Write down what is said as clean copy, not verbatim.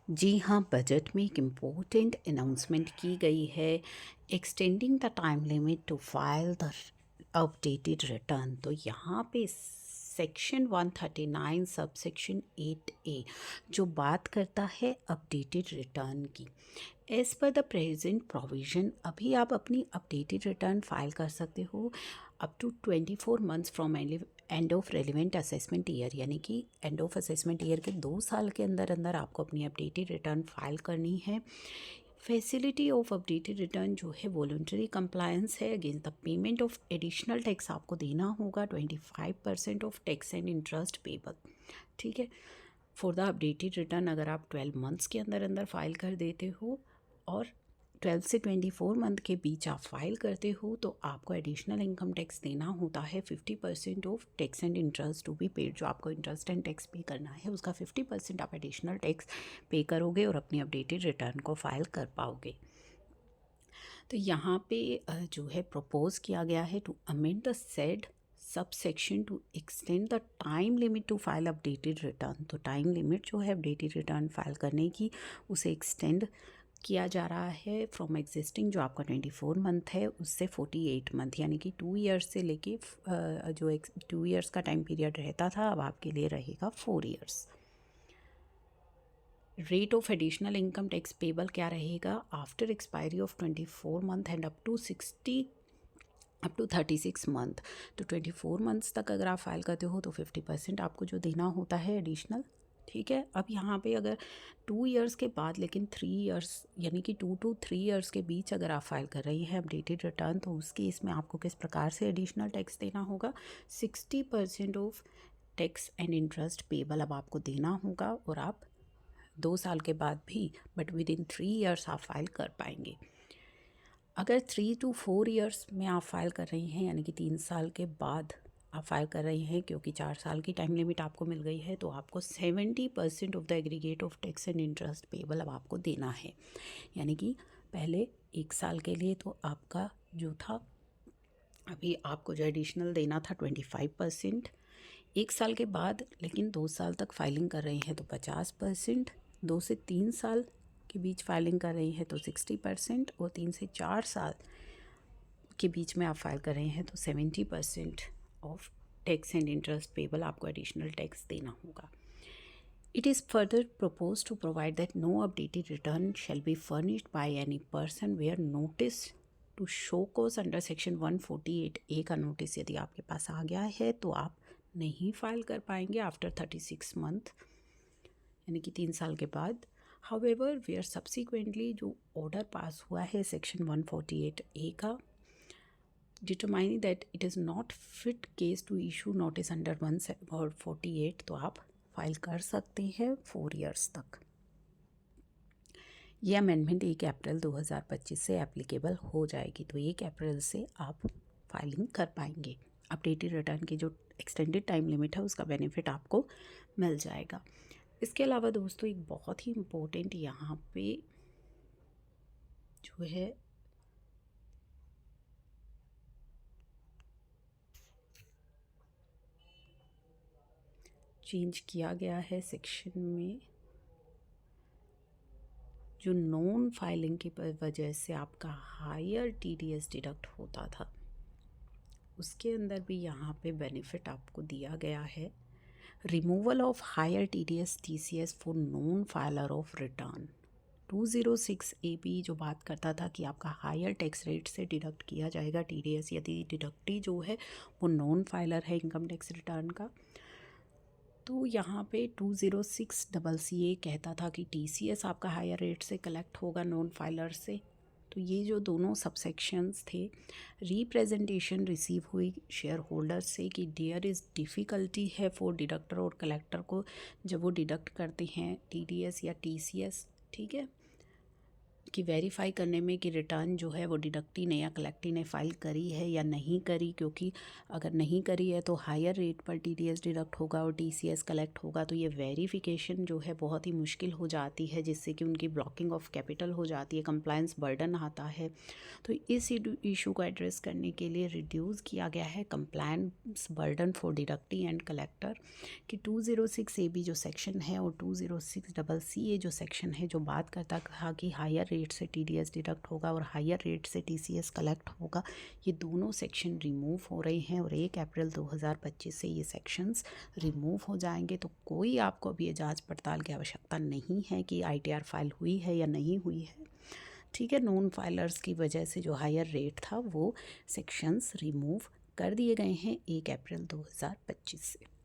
जी हाँ, बजट में एक इम्पोर्टेंट अनाउंसमेंट की गई है, extending the time limit to file the updated return. तो यहाँ पे सेक्शन 139 सब सेक्शन 8A जो बात करता है अपडेटेड रिटर्न की। As per the present provision अभी आप अपनी अपडेटेड रिटर्न फाइल कर सकते हो up to 24 months from end of relevant assessment year, यानी कि एंड ऑफ असेसमेंट ईयर के 2 साल के अंदर अंदर आपको अपनी अपडेटेड रिटर्न फाइल करनी है। फैसिलिटी ऑफ अपडेटेड रिटर्न जो है वॉलंटरी कंप्लायंस है against the payment of additional tax आपको देना होगा 25% of tax and interest payable. ठीक है, फॉर द अपडेटेड रिटर्न अगर आप 12 मंथ्स के अंदर अंदर फाइल कर देते हो और 12 से 24 मंथ के बीच आप फाइल करते हो तो आपको एडिशनल इनकम टैक्स देना होता है 50% of tax and interest to be paid. जो आपको इंटरेस्ट एंड टैक्स पे करना है उसका 50% आप एडिशनल टैक्स पे करोगे और अपनी अपडेटेड रिटर्न को फाइल कर पाओगे। तो यहाँ पे जो है प्रपोज किया गया है to amend the said subsection to extend the time limit to file updated return. तो टाइम लिमिट जो है अपडेटेड रिटर्न फाइल करने की उसे एक्सटेंड किया जा रहा है फ्रॉम एग्जिस्टिंग जो आपका 24 मंथ है उससे 48 मंथ, यानी कि 2 ईयर्स से लेके जो 2 ईयर्स का टाइम पीरियड रहता था अब आपके लिए रहेगा 4 years. Rate of additional income tax payable क्या रहेगा after expiry of 24 month and up to 36 month. तो 24 मंथ्स तक अगर आप फाइल करते हो तो 50% आपको जो देना होता है एडिशनल। ठीक है, अब यहाँ पे अगर 2 ईयर्स के बाद लेकिन 3 ईयर्स यानी कि 2 to 3 ईयर्स के बीच अगर आप फाइल कर रही हैं अपडेटेड रिटर्न तो उस केस में आपको किस प्रकार से एडिशनल टैक्स देना होगा 60% of tax and interest payable अब आपको देना होगा और आप 2 साल के बाद भी बट विद इन 3 ईयर्स आप फाइल कर पाएंगे। अगर 3 to 4 ईयर्स में आप फाइल कर रही हैं यानी कि 3 साल के बाद आप फाइल कर रही हैं क्योंकि 4 साल की टाइम लिमिट आपको मिल गई है तो आपको 70% of the aggregate of tax and interest payable अब आपको देना है। यानी कि पहले 1 साल के लिए तो आपका जो था अभी आपको जो एडिशनल देना था 25%, 1 साल के बाद लेकिन 2 साल तक फाइलिंग कर रही हैं तो 50%, 2 से 3 साल के बीच फाइलिंग कर रही हैं तो 60% और 3 से 4 साल के बीच में आप फाइल कर रहे हैं तो 70% of tax and interest payable आपको एडिशनल टैक्स देना होगा। It is further proposed to provide that no updated return shall be furnished by any person where notice to show cause under section 148A का notice यदि आपके पास आ गया है तो आप नहीं फाइल कर पाएंगे आफ्टर 36 मंथ यानी कि 3 साल के बाद। हाउएवर वेयर सब्सिक्वेंटली जो ऑर्डर पास हुआ है सेक्शन 148A का determining that it is not fit case to issue notice under 148 तो आप फाइल कर सकते हैं 4 ईयर्स तक। ये अमेंडमेंट 1 अप्रैल 2025 से एप्लीकेबल हो जाएगी तो 1 अप्रैल से आप फाइलिंग कर पाएंगे। अपडेटेड रिटर्न की जो एक्सटेंडेड टाइम लिमिट है उसका बेनिफिट आपको मिल जाएगा। इसके अलावा दोस्तों एक बहुत ही इम्पोर्टेंट यहाँ पे जो है चेंज किया गया है सेक्शन में जो नॉन फाइलिंग की वजह से आपका हायर टीडीएस डिडक्ट होता था उसके अंदर भी यहाँ पे बेनिफिट आपको दिया गया है। Removal of higher TDS TCS for non filer of return 206 AB जो बात करता था कि आपका हायर टैक्स रेट से डिडक्ट किया जाएगा टीडीएस यदि डिडक्टी जो है वो नॉन फाइलर है इनकम टैक्स रिटर्न का। तो यहाँ पे 206CA कहता था कि टीसीएस आपका हायर रेट से कलेक्ट होगा नॉन फाइलर से। तो ये जो दोनों सबसेक्शंस थे रिप्रेजेंटेशन रिसीव हुई शेयर होल्डर से कि देयर इज़ डिफ़िकल्टी है फॉर डिडक्टर और कलेक्टर को जब वो डिडक्ट करते हैं टीडीएस या टीसीएस। ठीक है, कि वेरीफाई करने में कि रिटर्न जो है वो डिडक्टी ने या कलेक्टी ने फ़ाइल करी है या नहीं करी, क्योंकि अगर नहीं करी है तो हायर रेट पर टीडीएस डिडक्ट होगा और टीसीएस कलेक्ट होगा। तो ये वेरिफिकेशन जो है बहुत ही मुश्किल हो जाती है, जिससे कि उनकी ब्लॉकिंग ऑफ कैपिटल हो जाती है, कंप्लायंस बर्डन आता है। तो इस इशू को एड्रेस करने के लिए रिड्यूस किया गया है compliance burden for deductee and collector कि 206 AB जो सेक्शन है और 206 CC जो सेक्शन है, जो बात करता था कि हायर रेट से टीडीएस डिडक्ट होगा और हायर रेट से टीसीएस कलेक्ट होगा, ये दोनों सेक्शन रिमूव हो रहे हैं और 1 अप्रैल 2025 से ये सेक्शंस रिमूव हो जाएंगे। तो कोई आपको अभी ये जांच पड़ताल की आवश्यकता नहीं है कि आईटीआर फाइल हुई है या नहीं हुई है। ठीक है, नॉन फाइलर्स की वजह से जो हायर रेट था वो सेक्शंस रिमूव कर दिए गए हैं 1 अप्रैल 2025 से।